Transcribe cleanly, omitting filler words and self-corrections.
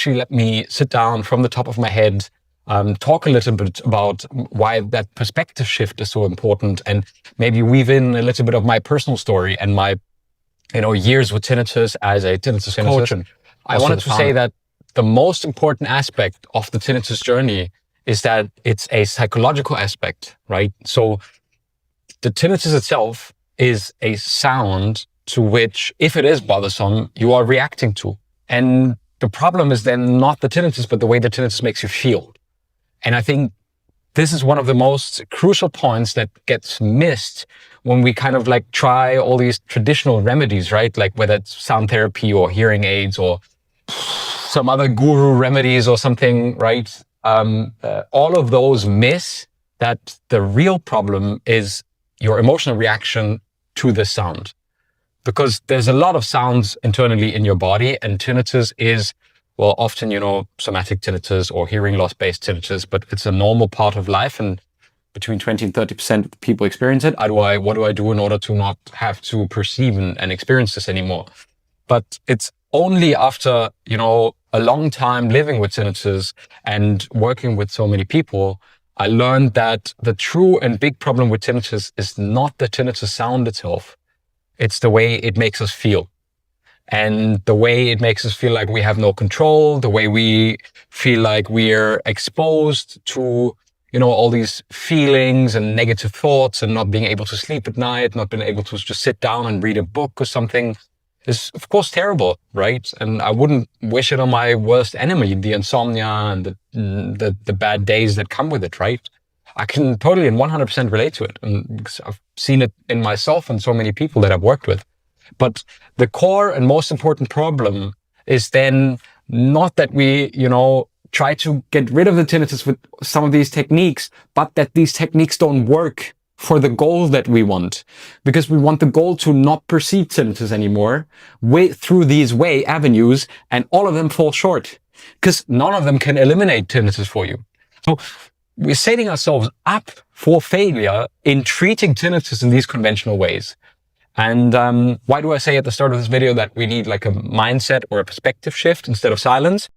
actually let me sit down from the top of my head, talk a little bit about why that perspective shift is so important, and maybe weave in a little bit of my personal story and my, years with tinnitus as a tinnitus coach. And I wanted to say that the most important aspect of the tinnitus journey is that it's a psychological aspect, right? So the tinnitus itself is a sound to which, if it is bothersome, you are reacting to. And the problem is then not the tinnitus, but the way the tinnitus makes you feel. And I think this is one of the most crucial points that gets missed when we kind of like try all these traditional remedies, right? Like whether it's sound therapy or hearing aids or some other guru remedies or something, right? All of those miss that the real problem is your emotional reaction to the sound. Because there's a lot of sounds internally in your body, and tinnitus is, well, often, somatic tinnitus or hearing loss based tinnitus, but it's a normal part of life, and between 20 and 30% of people experience it. What do I do in order to not have to perceive and experience this anymore? But it's only after, a long time living with tinnitus and working with so many people, I learned that the true and big problem with tinnitus is not the tinnitus sound itself. It's the way it makes us feel. And the way it makes us feel like we have no control, the way we feel like we're exposed to, all these feelings and negative thoughts and not being able to sleep at night, not being able to just sit down and read a book or something is, of course, terrible, right? And I wouldn't wish it on my worst enemy, the insomnia and the bad days that come with it, right? I can totally and 100% relate to it, and because I've seen it in myself and so many people that I've worked with. But the core and most important problem is then not that we, try to get rid of the tinnitus with some of these techniques, but that these techniques don't work for the goal that we want. Because we want the goal to not perceive tinnitus anymore through these avenues, and all of them fall short because none of them can eliminate tinnitus for you. So we're setting ourselves up for failure in treating tinnitus in these conventional ways. And why do I say at the start of this video that we need like a mindset or a perspective shift instead of silence?